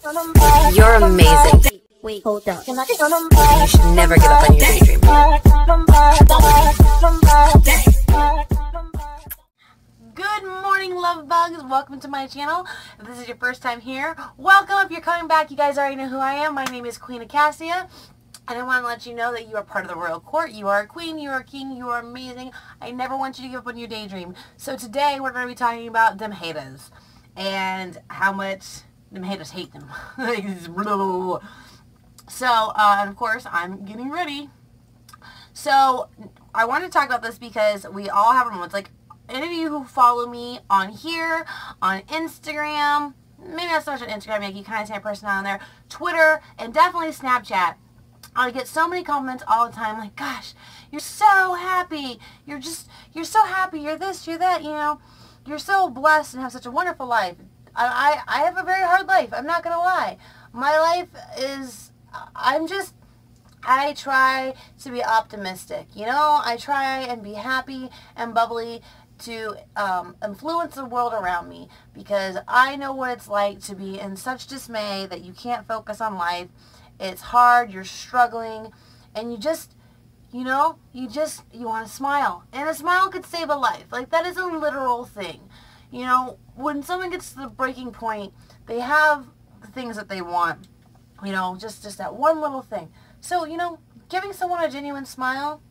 You're amazing. Wait, hold up. You should never give up on your daydream. Good morning, love bugs. Welcome to my channel. If this is your first time here, welcome. If you're coming back, you guys already know who I am. My name is Queen Acacia. And I want to let you know that you are part of the royal court. You are a queen, you are a king, you are amazing. I never want you to give up on your daydream. So today we're going to be talking about them haters and how much them haters hate them. So, and of course, I'm getting ready. So, I wanted to talk about this because we all have our moments. Like, any of you who follow me on here, on Instagram, maybe not so much on Instagram, like you kind of see my personality on there, Twitter, and definitely Snapchat. I get so many comments all the time, like, gosh, you're so happy. You're so happy. You're this, you're that, you know. You're so blessed and have such a wonderful life. I have a very hard life. I'm not going to lie. My life is, I try to be optimistic. You know, I try and be happy and bubbly to influence the world around me because I know what it's like to be in such dismay that you can't focus on life. It's hard, you're struggling, and you want to smile. And a smile could save a life. Like, that is a literal thing. You know, when someone gets to the breaking point, they have the things that they want. You know, just that one little thing. So, you know, giving someone a genuine smile,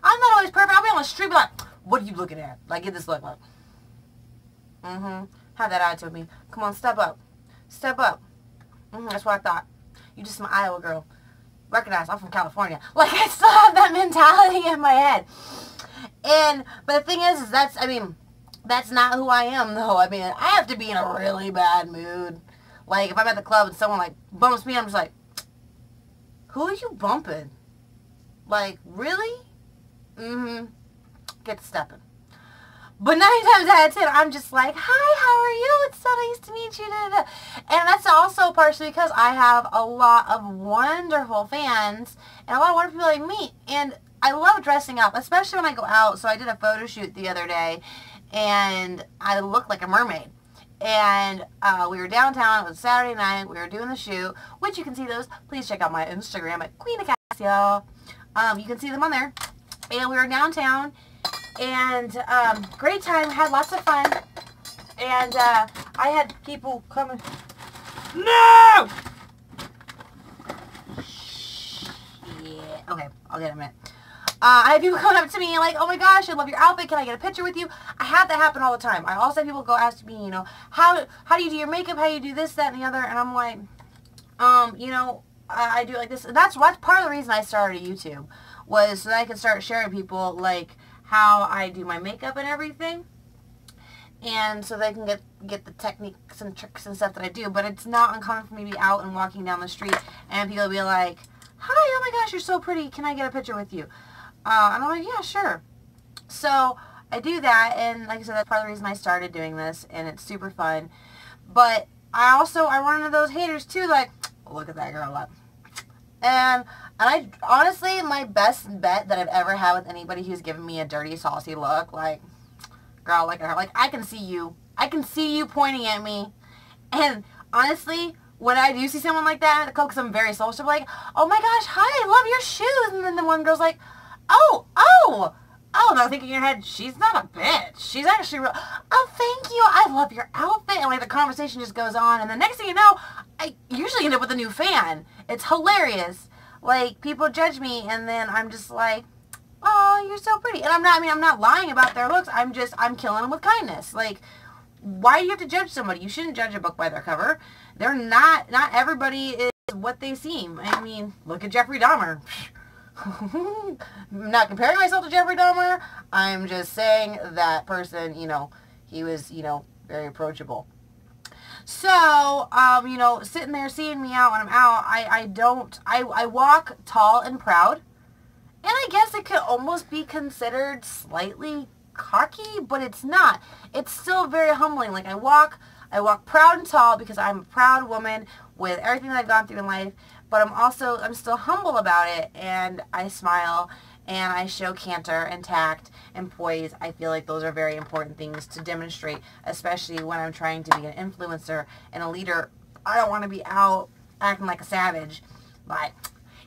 I'm not always perfect. I'll be on the street be like, what are you looking at? Like, get this look like. Have that attitude with me. Come on, step up. Step up. That's what I thought. You just my Iowa girl. Recognize I'm from California. Like, I still have that mentality in my head. But the thing is that's not who I am, though. I mean, I have to be in a really bad mood. Like, if I'm at the club and someone, like, bumps me, I'm just like, who are you bumping? Like, really? Get to stepping. But 9 times out of 10, I'm just like, hi, how are you? It's so nice to meet you. And that's also partially because I have a lot of wonderful fans and a lot of wonderful people I meet. And I love dressing up, especially when I go out. So I did a photo shoot the other day, and I looked like a mermaid. And we were downtown. It was Saturday night. We were doing the shoot, which you can see those. Please check out my Instagram at Queen Acacia. You can see them on there. And we were downtown. And great time, had lots of fun, and I had people coming. No! Yeah. Okay, I'll get it in a minute. I had people coming up to me like, oh my gosh, I love your outfit. Can I get a picture with you? I have that happen all the time. I also have people go ask me, you know, how do you do your makeup? How do you do this, that, and the other? And I'm like, you know, I do it like this. And that's part of the reason I started YouTube, was so that I could start sharing people, like, how I do my makeup and everything, and so they can get the techniques and tricks and stuff that I do. But it's not uncommon for me to be out and walking down the street and people will be like, hi, oh my gosh, you're so pretty, can I get a picture with you? And I'm like, yeah, sure. So I do that, and like I said, that's part of the reason I started doing this, and it's super fun. But I run into those haters too, like, look at that girl up. And I honestly, my best bet that I've ever had with anybody who's given me a dirty, saucy look, like, girl, look at her. Like, I can see you. I can see you pointing at me. And honestly, when I do see someone like that at the club, because I'm very social, like, oh my gosh, hi, I love your shoes. And then the one girl's like, oh, and I'm thinking in your head, she's not a bitch. She's actually real. Oh, thank you. I love your outfit. And like the conversation just goes on. And the next thing you know, I usually end up with a new fan. It's hilarious. Like, people judge me, and then I'm just like, oh, you're so pretty. And I'm not lying about their looks. I'm killing them with kindness. Like, why do you have to judge somebody? You shouldn't judge a book by their cover. They're not everybody is what they seem. I mean, look at Jeffrey Dahmer. I'm not comparing myself to Jeffrey Dahmer. I'm just saying that person, you know, he was, you know, very approachable. So, you know, sitting there seeing me out when I'm out, I walk tall and proud. And I guess it could almost be considered slightly cocky, but it's not. It's still very humbling. Like, I walk proud and tall because I'm a proud woman with everything that I've gone through in life, but I'm still humble about it, and I smile, and I show canter and tact and poise. I feel like those are very important things to demonstrate, especially when I'm trying to be an influencer and a leader I don't want to be out acting like a savage. Like,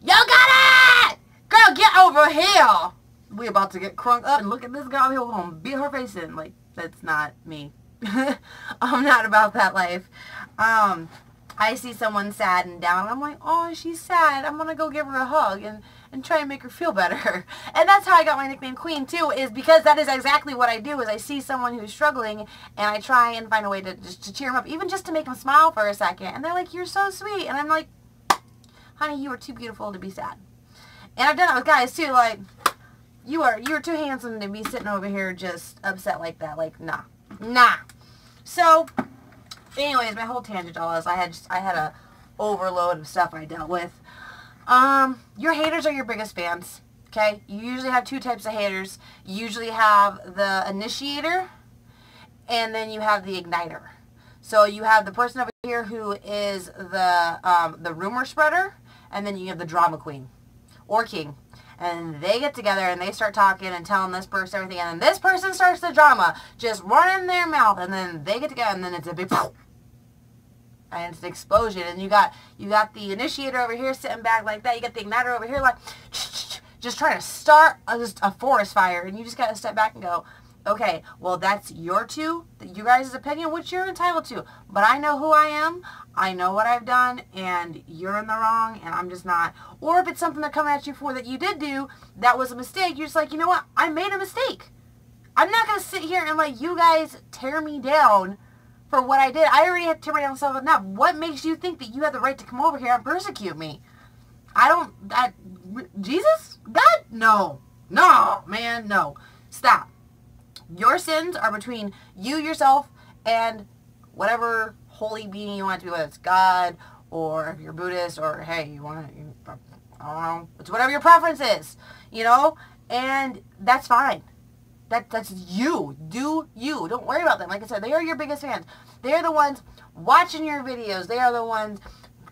yo, got it! Girl, get over here! We about to get crunk up and look at this girl here. We're going to beat her face in. Like, that's not me. I'm not about that life. I see someone sad and down, and I'm like, oh, she's sad. I'm going to go give her a hug and try and make her feel better. And that's how I got my nickname Queen, too, is because that is exactly what I do, is I see someone who's struggling, and I try and find a way to cheer them up, even just to make them smile for a second. And they're like, you're so sweet. And I'm like, honey, you are too beautiful to be sad. And I've done it with guys, too, like, you are too handsome to be sitting over here just upset like that. Like, nah. Nah. So, anyways, my whole tangent all is I had a overload of stuff I dealt with. Your haters are your biggest fans, okay? You usually have two types of haters. You usually have the initiator, and then you have the igniter. So you have the person over here who is the rumor spreader, and then you have the drama queen or king. And they get together and they start talking and telling this person everything, and then this person starts the drama, just running their mouth, and then they get together and then it's a big poof, and it's an explosion. And you got the initiator over here sitting back like that. You got the igniter over here like just trying to start a forest fire, and you just got to step back and go, okay, well, that's you guys' opinion, which you're entitled to. But I know who I am. I know what I've done, and you're in the wrong, and I'm just not. Or if it's something they're coming at you for that you did do, that was a mistake, you're just like, you know what? I made a mistake. I'm not going to sit here and let you guys tear me down for what I did. I already had to tear myself enough. What makes you think that you have the right to come over here and persecute me? Jesus? God? No. No, man, no. Stop. Your sins are between you, yourself, and whatever holy being you want it to be, whether it's God, or if you're Buddhist, or hey, I don't know, it's whatever your preference is, you know, and that's fine. That's you. Do you. Don't worry about them. Like I said, they are your biggest fans. They are the ones watching your videos. They are the ones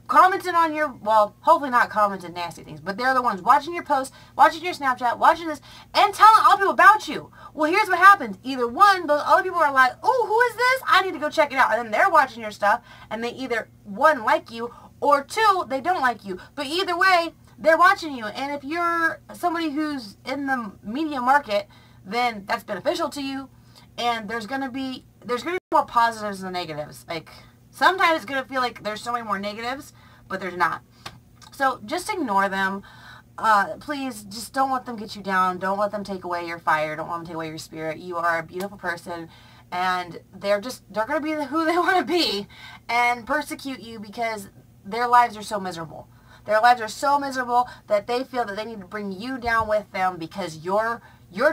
commenting on your, well, hopefully not commenting nasty things, but they're the ones watching your posts, watching your Snapchat, watching this, and telling other people about you. Well, here's what happens. Either one, those other people are like, oh, who is this? I need to go check it out. And then they're watching your stuff, and they either, one, like you, or two, they don't like you. But either way, they're watching you. And if you're somebody who's in the media market, then that's beneficial to you. And there's going to be more positives than negatives. Like, sometimes it's going to feel like there's so many more negatives, but there's not. So just ignore them. Please, just don't let them get you down. Don't let them take away your fire. Don't let them take away your spirit. You are a beautiful person, and they're going to be who they want to be and persecute you because their lives are so miserable. Their lives are so miserable that they feel that they need to bring you down with them because you're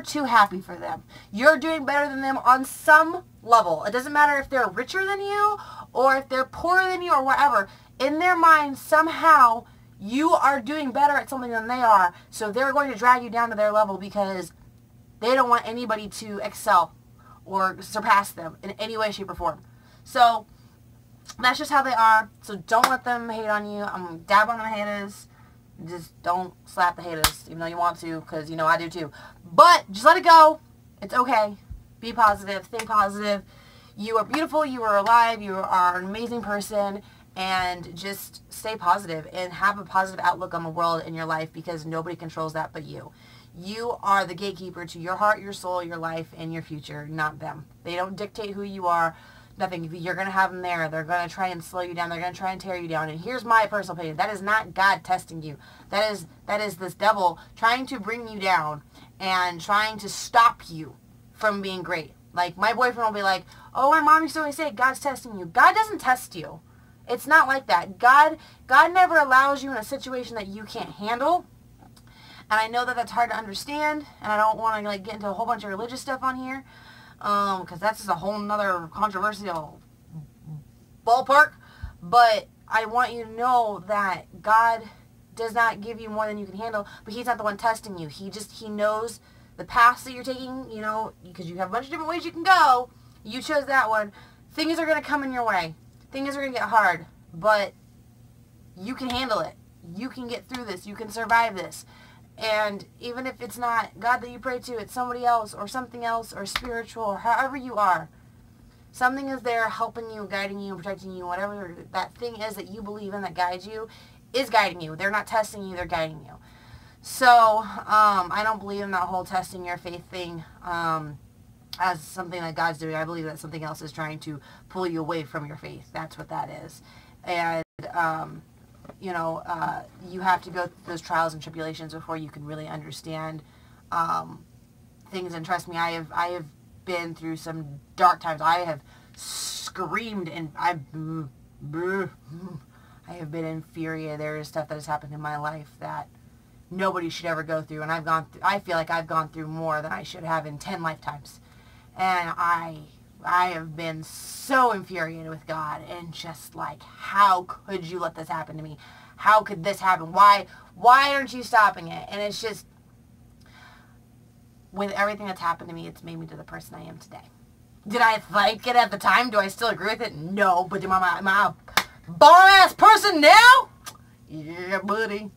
too happy for them. You're doing better than them on some level. It doesn't matter if they're richer than you or if they're poorer than you or whatever. In their mind, somehow, you are doing better at something than they are. So they're going to drag you down to their level because they don't want anybody to excel or surpass them in any way, shape, or form. So that's just how they are. So don't let them hate on you. I'm dab on the haters. Just don't slap the haters, even though you want to, because, you know, I do too. But just let it go. It's okay. Be positive. Think positive. You are beautiful. You are alive. You are an amazing person. And just stay positive and have a positive outlook on the world in your life because nobody controls that but you. You are the gatekeeper to your heart, your soul, your life, and your future, not them. They don't dictate who you are. Nothing. You're going to have them there. They're going to try and slow you down. They're going to try and tear you down. And here's my personal opinion. That is not God testing you. That is this devil trying to bring you down and trying to stop you from being great. Like, my boyfriend will be like, oh, my mom used to always say, God's testing you. God doesn't test you. It's not like that. God never allows you in a situation that you can't handle. And I know that that's hard to understand. And I don't want to, like, get into a whole bunch of religious stuff on here. Because that's just a whole nother controversial ballpark. But I want you to know that God does not give you more than you can handle. But He's not the one testing you. He knows the paths that you're taking, you know, because you have a bunch of different ways you can go. You chose that one. Things are going to come in your way. Things are going to get hard. But you can handle it. You can get through this. You can survive this. And even if it's not God that you pray to, it's somebody else or something else or spiritual or however you are. Something is there helping you, guiding you, protecting you, whatever that thing is that you believe in that guides you is guiding you. They're not testing you, they're guiding you. So, I don't believe in that whole testing your faith thing as something that God's doing. I believe that something else is trying to pull you away from your faith. That's what that is. And, you know, you have to go through those trials and tribulations before you can really understand things. And trust me, I have been through some dark times. I have screamed and I have been infuriated. There is stuff that has happened in my life that nobody should ever go through, and I feel like I've gone through more than I should have in 10 lifetimes. And I have been so infuriated with God and just like, how could you let this happen to me? How could this happen? Why aren't you stopping it? And it's just, with everything that's happened to me, it's made me to the person I am today. Did I like it at the time? Do I still agree with it? No. But am I a bomb-ass person now? Yeah, buddy.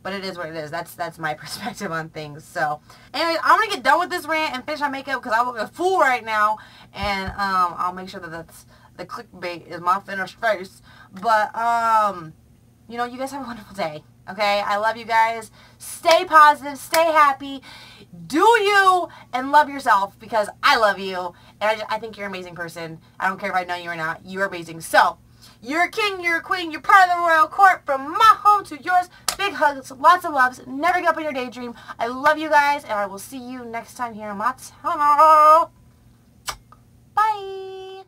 But it is what it is. That's my perspective on things. So, anyways, I'm going to get done with this rant and finish my makeup because I look a fool right now. And I'll make sure that that's the clickbait is my finished face. But, you know, you guys have a wonderful day. Okay? I love you guys. Stay positive. Stay happy. Do you and love yourself because I love you. And I think you're an amazing person. I don't care if I know you or not. You're amazing. So, you're a king, you're a queen, you're part of the royal court. From my home to yours. Big hugs, lots of loves. Never give up on your daydream. I love you guys, and I will see you next time here on my channel. Bye.